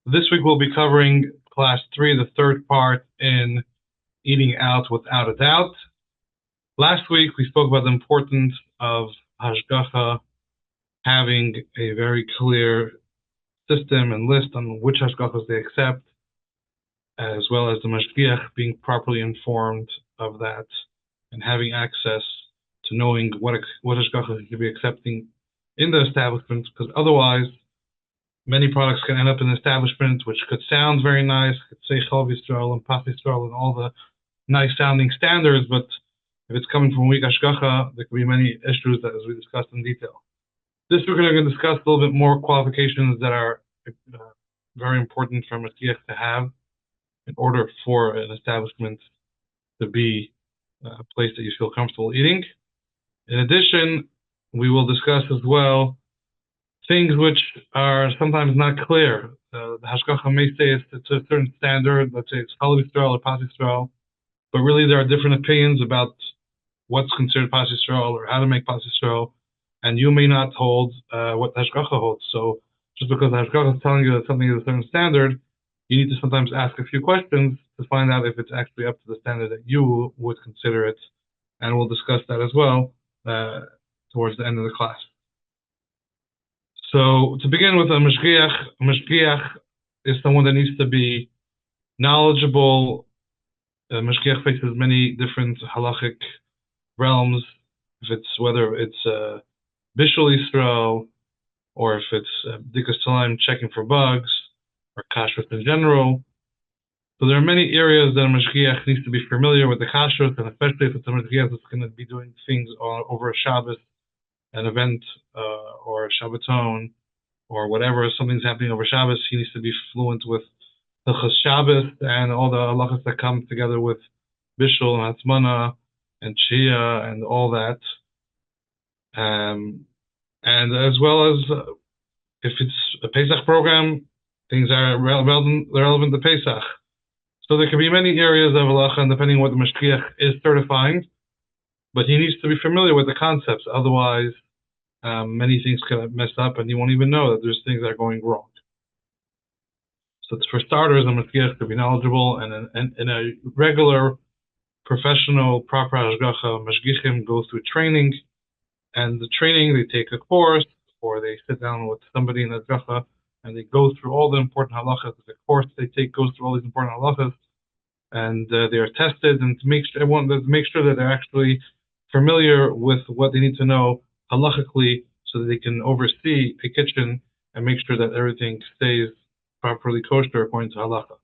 This week we'll be covering class 3, the third part in eating out without a doubt. Last week we spoke about the importance of hashgacha having a very clear system and list on which hashgachas they accept, as well as the mashgiach being properly informed of that and having access to knowing what hashgachas he could be accepting in the establishment, because otherwise many products can end up in the establishment which could sound very nice, could say Chol Yisrael and Pas Yisrael and all the nice sounding standards, but if it's coming from weak hashgacha, there could be many issues that, as we discussed in detail. This week we're going to discuss a little bit more qualifications that are very important for mashgiach to have in order for an establishment to be a place that you feel comfortable eating. In addition, we will discuss as well things which are sometimes not clear. The hashgacha may say it's a certain standard, let's say it's Chol Yisrael or Pas Yisrael, but really there are different opinions about what's considered Pas Yisrael or how to make Pas Yisrael, and you may not hold what the hashgacha holds. So just because the hashgacha is telling you that something is a certain standard, you need to sometimes ask a few questions to find out if it's actually up to the standard that you would consider it, and we'll discuss that as well towards the end of the class. So to begin with, a mashgiach is someone that needs to be knowledgeable. A mashgiach faces many different halachic realms, whether it's Bishul Yisrael, or if it's Bdikas Salim, checking for bugs, or kashrut in general. So there are many areas that a mashgiach needs to be familiar with the kashrut, and especially if it's a mashgiach that's going to be doing things over a Shabbos, an event, or a Shabbaton, or whatever, something's happening over Shabbos, he needs to be fluent with Hilchos Shabbos and all the halachas that come together with Bishul and Hatzmana and Shia and all that. And as well as if it's a Pesach program, things are relevant to Pesach. So there can be many areas of halacha, and depending on what the mashgiach is certifying, but he needs to be familiar with the concepts. Otherwise, many things can mess up, and you won't even know that there's things that are going wrong. So for starters, a mashgiach to be knowledgeable, and in a regular, professional, proper hashgacha, mashgichim go through training, and the training, they take a course, or they sit down with somebody in hashgacha, and they go through all the important halachas. The course they take goes through all these important halachas, and they are tested, and to make sure that they're actually familiar with what they need to know halachically, so that they can oversee a kitchen and make sure that everything stays properly kosher according to halacha.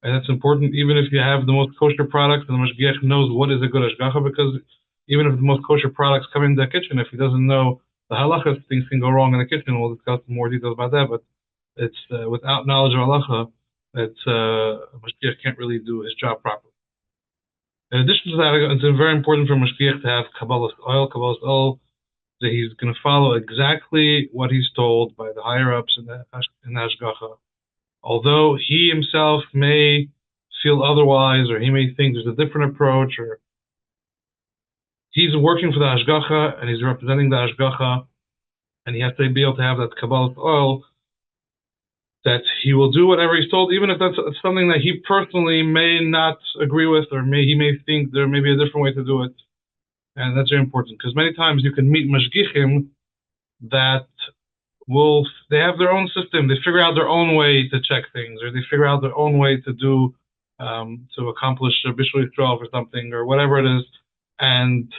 And that's important even if you have the most kosher products, and the mashgiach knows what is a good hashgacha, because even if the most kosher products come in the kitchen, if he doesn't know the halachas, things can go wrong in the kitchen. We'll discuss more details about that, but it's without knowledge of halacha, mashgiach can't really do his job properly. In addition to that, it's very important for mashgiach to have kabbalas oil, that he's going to follow exactly what he's told by the higher-ups in the hashgacha. Although he himself may feel otherwise, or he may think there's a different approach, or he's working for the hashgacha, and he's representing the hashgacha, and he has to be able to have that kabbalas oil, that he will do whatever he's told, even if that's something that he personally may not agree with, or he may think there may be a different way to do it. And that's very important, because many times you can meet mashgichim that they have their own system. They figure out their own way to check things, or they figure out their own way to do, to accomplish a Bishul Yisrael for something, or whatever it is. And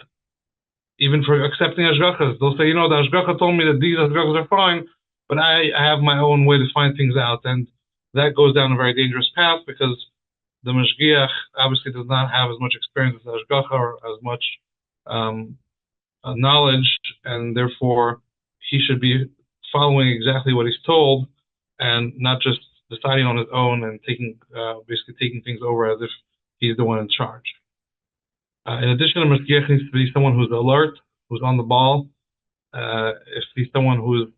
even for accepting hashgachas, they'll say, the hashgacha told me that these hashgachas are fine, but I have my own way to find things out. And that goes down a very dangerous path, because the mashgiach obviously does not have as much experience as the hashgacha, or as much knowledge, and therefore he should be following exactly what he's told, and not just deciding on his own and basically taking things over as if he's the one in charge. In addition, a mashgiach needs to be someone who's alert, who's on the ball. If he's someone who's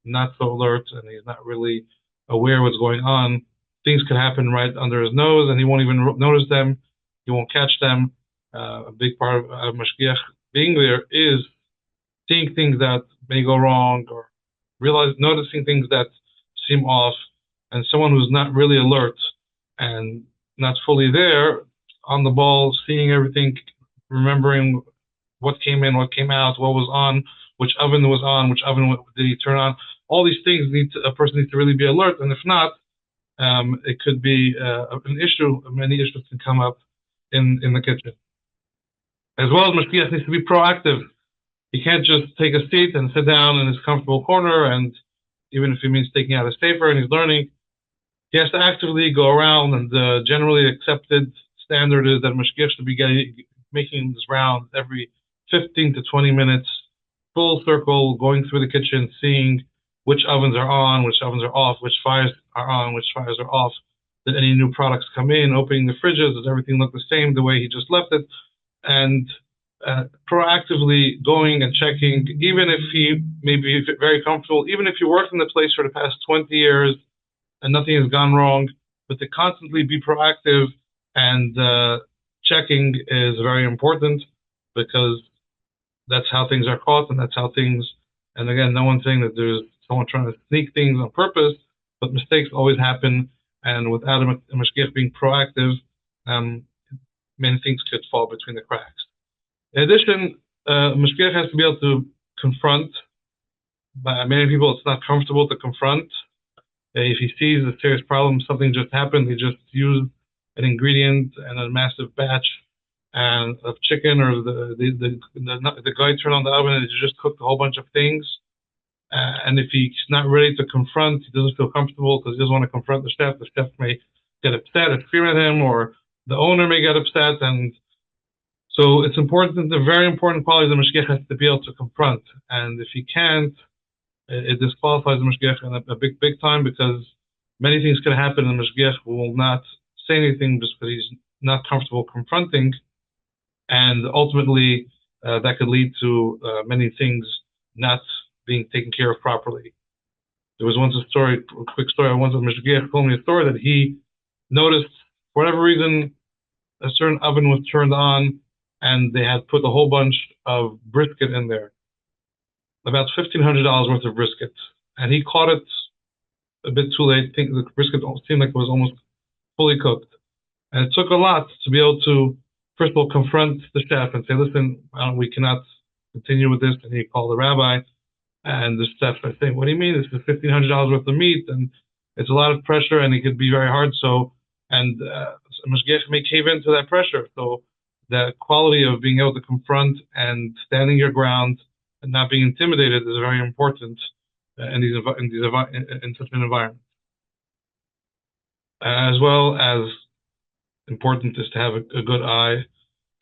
not so alert and he's not really aware of what's going on, things could happen right under his nose, and he won't even notice them. He won't catch them. A big part of mashgiach being there is seeing things that may go wrong, or noticing things that seem off, and someone who's not really alert and not fully there, on the ball, seeing everything, remembering what came in, what came out, what was on, which oven was on, which oven did he turn on. All these things a person needs to really be alert, and if not, it could be an issue. Many issues can come up in the kitchen. As well as mashgiach needs to be proactive. He can't just take a seat and sit down in his comfortable corner, and even if it means taking out a paper and he's learning, he has to actively go around, and the generally accepted standard is that mashgiach should be making this round every 15 to 20 minutes, full circle, going through the kitchen, seeing which ovens are on, which ovens are off, which fires are on, which fires are off, did any new products come in, opening the fridges, does everything look the same the way he just left it, and proactively going and checking, even if he may be very comfortable, even if you worked in the place for the past 20 years and nothing has gone wrong, but to constantly be proactive and checking is very important, because that's how things are caught, and that's how things, and again, no one's saying that there's someone trying to sneak things on purpose, but mistakes always happen, and without a mashgiach being proactive, many things could fall between the cracks. In addition, mashgiach has to be able to confront. By many people, it's not comfortable to confront. If he sees a serious problem, something just happened, he just used an ingredient and a massive batch and of chicken, or the guy turned on the oven and he just cooked a whole bunch of things. And if he's not ready to confront, he doesn't feel comfortable because he doesn't want to confront the chef may get upset and scream at him, or the owner may get upset. And so it's important, the very important quality of the mashgiach has to be able to confront. And if he can't, it disqualifies the mashgiach in a big time, because many things can happen, and the mashgiach will not say anything just because he's not comfortable confronting. And ultimately, that could lead to many things not being taken care of properly. There was once a quick story. Once a mashgiach told me a story that he noticed, for whatever reason, a certain oven was turned on, and they had put a whole bunch of brisket in there, about $1,500 worth of brisket, and he caught it a bit too late. I think the brisket seemed like it was almost fully cooked, and it took a lot to be able to, first of all, confront the chef and say, listen, we cannot continue with this. And he called the rabbi, and the chef was saying, what do you mean? This is $1,500 worth of meat, and it's a lot of pressure, and it could be very hard. So, and a mashgiach may cave into that pressure. So the quality of being able to confront and standing your ground and not being intimidated is very important in such an environment. As well as important is to have a good eye,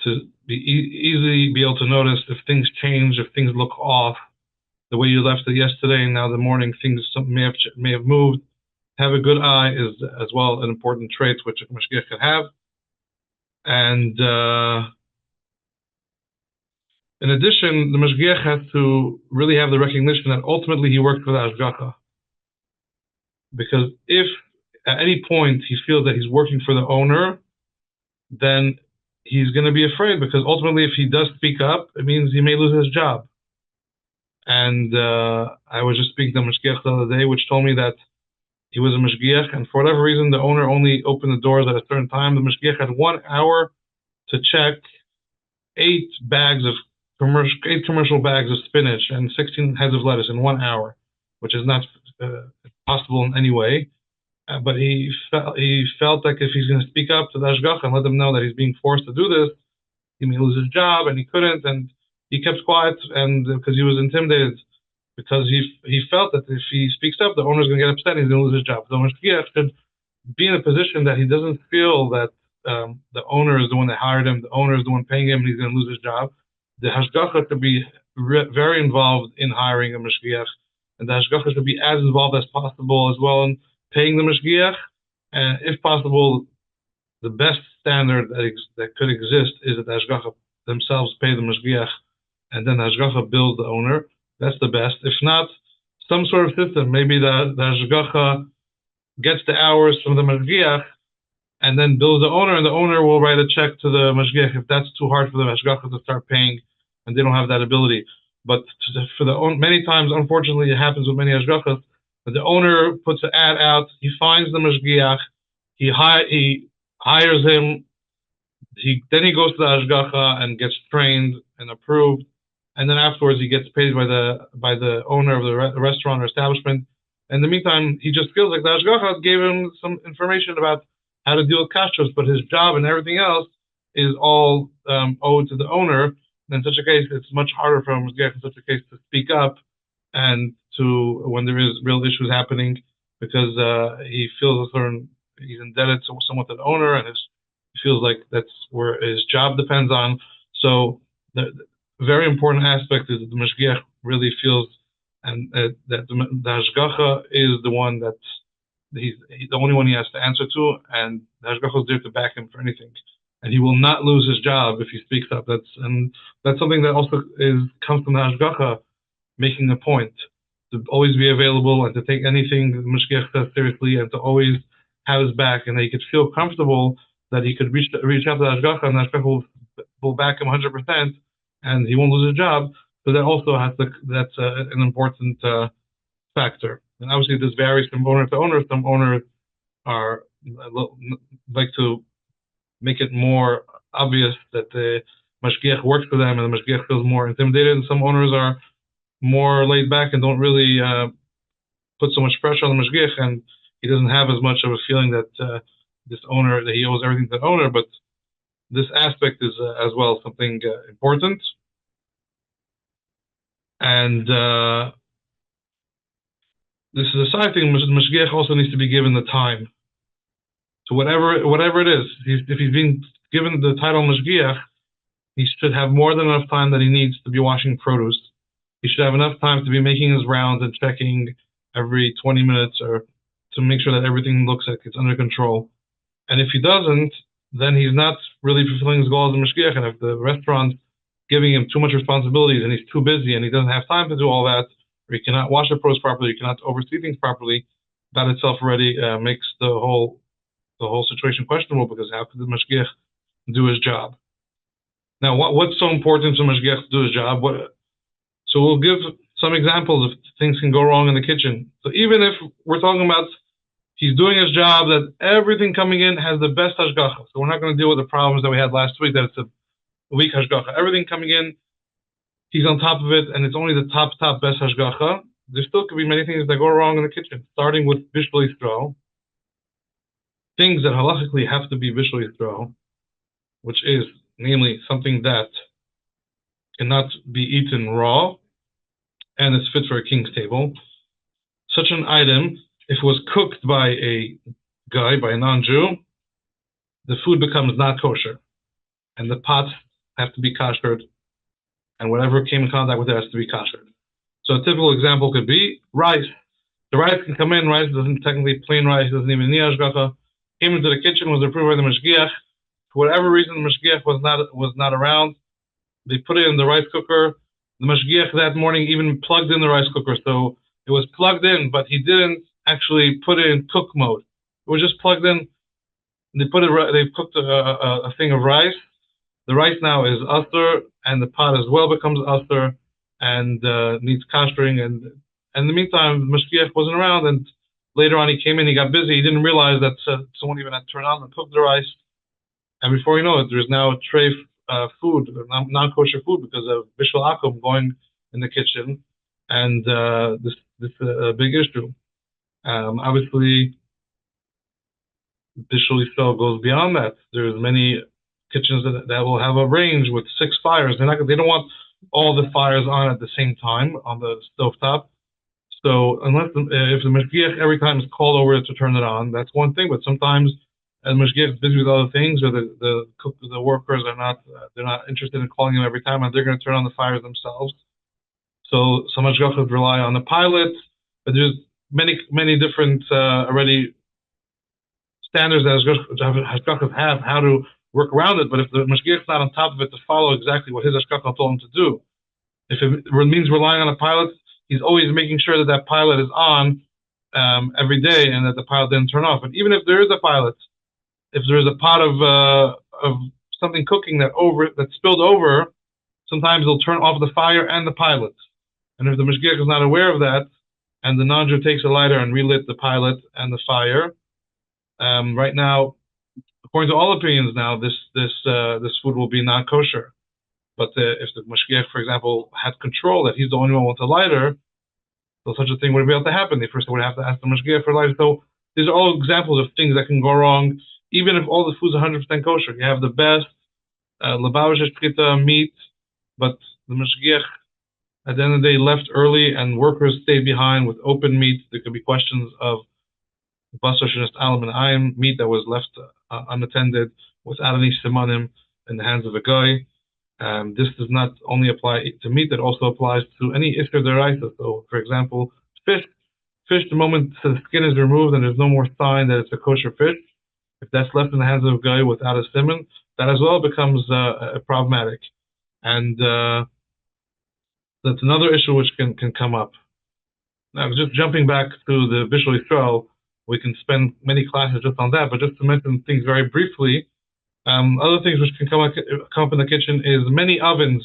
to be easily be able to notice if things change, if things look off, the way you left it yesterday, and now the morning things may have moved. Have a good eye is as well an important trait which a mashgiach can have. And in addition, the mashgiach has to really have the recognition that ultimately he worked for the hashgacha. Because if at any point he feels that he's working for the owner, then he's going to be afraid, because ultimately if he does speak up, it means he may lose his job. And I was just speaking to a mashgiach the other day, which told me that he was a mashgiach, and for whatever reason, the owner only opened the doors at a certain time. The mashgiach had 1 hour to check 8 commercial bags of spinach and 16 heads of lettuce in 1 hour, which is not possible in any way. But he felt like if he's going to speak up to the hashgacha and let them know that he's being forced to do this, he may lose his job, and he couldn't, and he kept quiet, and because he was intimidated, because he felt that if he speaks up, the owner's going to get upset and he's going to lose his job. So mashgiach should be in a position that he doesn't feel that the owner is the one that hired him, the owner is the one paying him, and he's going to lose his job. The hashgacha should be very involved in hiring a mashgiach, and the hashgacha should be as involved as possible as well in paying the mashgiach. And if possible, the best standard that could exist is that the hashgacha themselves pay the mashgiach, and then the hashgacha bills the owner. That's the best. If not, some sort of system. Maybe the hashgacha gets the hours from the mashgiach and then bills the owner, and the owner will write a check to the mashgiach if that's too hard for the mashgiach to start paying, and they don't have that ability. But many times, unfortunately, it happens with many hashgachas, But the owner puts an ad out. He finds the mashgiach. He hires him. Then he goes to the hashgacha and gets trained and approved, and then afterwards he gets paid by the owner of the restaurant or establishment. In the meantime, he just feels like the hashgacha gave him some information about how to deal with kashrus, but his job and everything else is all owed to the owner. In such a case, it's much harder for a mashgiach in such a case to speak up and to when there is real issues happening, because he feels he's indebted to somewhat to the owner, and he feels like that's where his job depends on. So the very important aspect is that the mashgiach really feels and that the hashgacha is the one that's he's the only one he has to answer to, and the hashgacha is there to back him for anything, and he will not lose his job if he speaks up. That's something that also comes from the hashgacha, making a point to always be available and to take anything the mashgiach says seriously, and to always have his back, and that he could feel comfortable that he could reach out to the hashgacha, and the hashgacha will back him 100%, and he won't lose his job. So that also that's an important factor. And obviously this varies from owner to owner. Some owners are like to make it more obvious that the mashgiach works for them and the mashgiach feels more intimidated, and some owners are more laid back and don't really put so much pressure on the mashgiach, and he doesn't have as much of a feeling that this owner, that he owes everything to the owner. But this aspect is as well something important. And this is a side thing. The mashgiach also needs to be given the time. So whatever it is, if he's being given the title mashgiach, he should have more than enough time that he needs to be washing produce. He should have enough time to be making his rounds and checking every 20 minutes or to make sure that everything looks like it's under control. And if he doesn't, then he's not really fulfilling his goal as a mashgiach. And if the restaurant's giving him too much responsibilities and he's too busy and he doesn't have time to do all that, or he cannot wash the produce properly, he cannot oversee things properly, that itself already makes the whole situation questionable, because how could the mashgiach do his job? Now, what's so important for mashgiach to do his job? So we'll give some examples of things can go wrong in the kitchen. So even if we're talking about he's doing his job, that everything coming in has the best hashgacha. So we're not going to deal with the problems that we had last week, that it's a weak hashgacha. Everything coming in, he's on top of it, and it's only the top best hashgacha. There still could be many things that go wrong in the kitchen, starting with bishul yisrael, things that halachically have to be bishul yisrael, which is namely something that cannot be eaten raw and it's fit for a king's table. Such an item, if it was cooked by a non-Jew, the food becomes not kosher, and the pots have to be kashered, and whatever came in contact with it has to be kashered. So a typical example could be rice. The rice can come in, rice doesn't technically, plain rice doesn't even need hashgacha, came into the kitchen, was approved by the mashgiach. For whatever reason, the mashgiach was not around. They put it in the rice cooker. The mashgiach that morning even plugged in the rice cooker, so it was plugged in, but he didn't actually put it in cook mode. It was just plugged in. They cooked a thing of rice. The rice now is asur, and the pot as well becomes asur, and needs kashering. And in the meantime, the mashgiach wasn't around, and later on he came in, he got busy, he didn't realize that someone even had turned on and cooked the rice. And before you know it, there's now a tray food, non-kosher food, because of bishul akum going in the kitchen, and this is a big issue. Obviously, bishul yisrael goes beyond that. There's many kitchens that will have a range with 6 fires. They don't want all the fires on at the same time on the stovetop. So if the mashgiach every time is called over to turn it on, that's one thing. But sometimes the mashgiach is busy with other things, or the workers are not interested in calling him every time, and they're going to turn on the fires themselves. So some mashgiachos rely on the pilot, but there's many different already standards that hashgachos have how to work around it. But if the mashgiach is not on top of it to follow exactly what his hashgacha told him to do, if it means relying on a pilot, he's always making sure that pilot is on every day, and that the pilot didn't turn off. And even if there is a pilot, if there is a pot of something cooking that spilled over, sometimes they'll turn off the fire and the pilot. And if the mashgiach is not aware of that, and the non-Jew takes a lighter and relit the pilot and the fire. Right now, according to all opinions now, this food will be not kosher. But if the mashgiach, for example, had control that he's the only one with a lighter, so such a thing wouldn't be able to happen. The person would have to ask the mashgiach for a lighter. So these are all examples of things that can go wrong, even if all the food's 100% kosher. You have the best mashgiach meat, but the mashgiach at the end of the day left early and workers stayed behind with open meat. There could be questions of meat that was left unattended without any simanim in the hands of a guy. This does not only apply to meat, it also applies to any Isser Deraisa. So, for example, fish, the moment the skin is removed and there's no more sign that it's a kosher fish, if that's left in the hands of a guy without a simon, that as well becomes problematic. And that's another issue which can come up. Now, just jumping back to the Bishul Yisrael, we can spend many classes just on that, but just to mention things very briefly, other things which can come up in the kitchen is many ovens,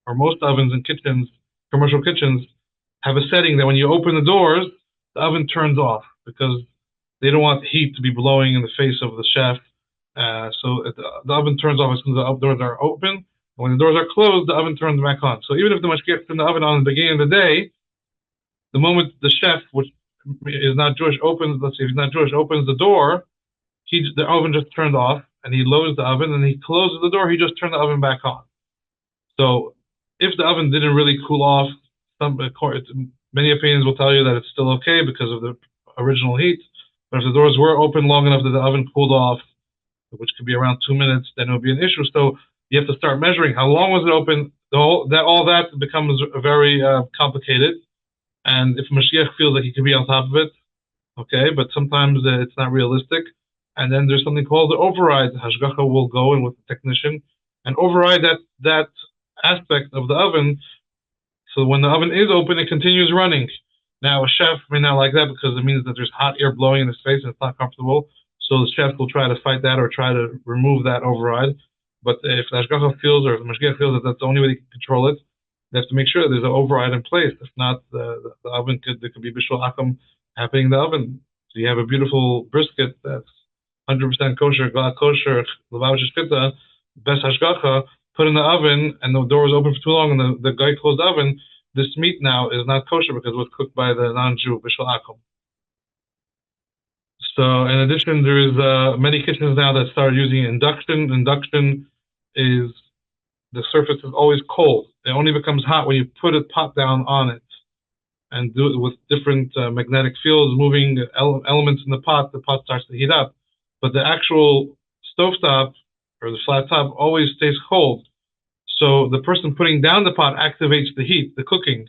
or most ovens in kitchens, commercial kitchens, have a setting that when you open the doors, the oven turns off because they don't want heat to be blowing in the face of the chef. So the oven turns off as soon as the doors are open. When the doors are closed, the oven turns back on. So even if the mashgiach is in the oven on the beginning of the day, the moment the chef, which is not Jewish, opens the door, the oven just turned off, and he lowers the oven, and he closes the door, he just turned the oven back on. So if the oven didn't really cool off, many opinions will tell you that it's still okay because of the original heat, but if the doors were open long enough that the oven cooled off, which could be around 2 minutes, then it would be an issue. So you have to start measuring how long was it open. All that becomes very complicated, and if Mashiach feels like he can be on top of it, okay, but sometimes it's not realistic. And then there's something called the override. Hashgacha will go in with the technician and override that aspect of the oven. So when the oven is open, it continues running. Now, a chef may not like that because it means that there's hot air blowing in his face and it's not comfortable. So the chef will try to fight that or try to remove that override. But if the Hashgacha feels or if the Mashgiach feels that that's the only way they can control it, they have to make sure there's an override in place. If not, the oven there could be Bishul Akam happening in the oven. So you have a beautiful brisket that's 100% kosher, glad kosher, Lubavitcher best Hashgacha, put in the oven, and the door was open for too long, and the guy closed the oven. This meat now is not kosher because it was cooked by the non-Jew, Bishul Akum. So, in addition, there is many kitchens now that start using induction. Induction is the surface is always cold. It only becomes hot when you put a pot down on it and do it with different magnetic fields moving elements in the pot starts to heat up. But the actual stovetop or the flat top always stays cold. So the person putting down the pot activates the heat, the cooking.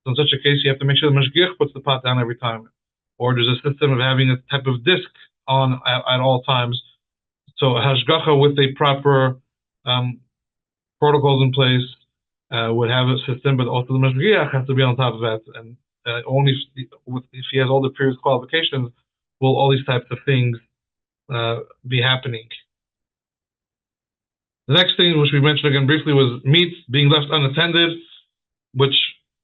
So in such a case, you have to make sure the mashgiach puts the pot down every time. Or there's a system of having a type of disc on at all times. So a hashgacha with a proper protocols in place would have a system, but also the mashgiach has to be on top of that. And only if he has all the previous qualifications will all these types of things be happening. The next thing, which we mentioned again briefly, was meat being left unattended, which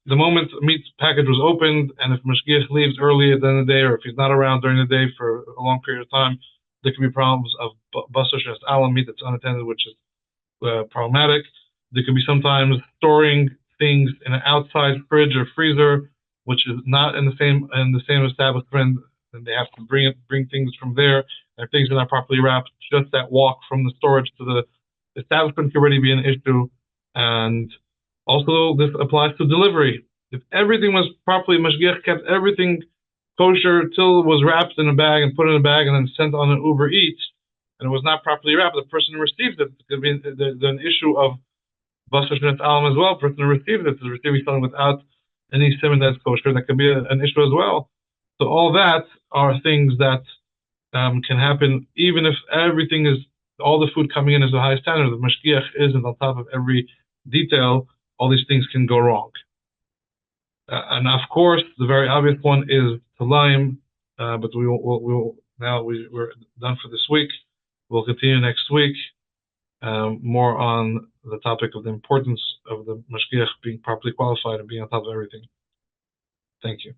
the moment a meat package was opened, and if Mashgiach leaves early at the end of the day, or if he's not around during the day for a long period of time, there could be problems of basar shenas alam, meat that's unattended, which is problematic. There could be sometimes storing things in an outside fridge or freezer, which is not in the same establishment, and they have to bring things from there, and if things are not properly wrapped, just that walk from the storage to the establishment could already be an issue. And also this applies to delivery. If everything was properly, Mashgiach kept everything kosher till it was wrapped in a bag and put in a bag and then sent on an Uber Eats, and it was not properly wrapped, the person who received it could be an issue of basar shenas alam as well. The person who received it is receiving something without any simon that's kosher. That could be an issue as well. So all that are things that can happen even if everything is, all the food coming in is a high standard. The mashgiach isn't on top of every detail. All these things can go wrong. And of course, the very obvious one is Talaim, but we're done for this week. We'll continue next week, more on the topic of the importance of the mashgiach being properly qualified and being on top of everything. Thank you.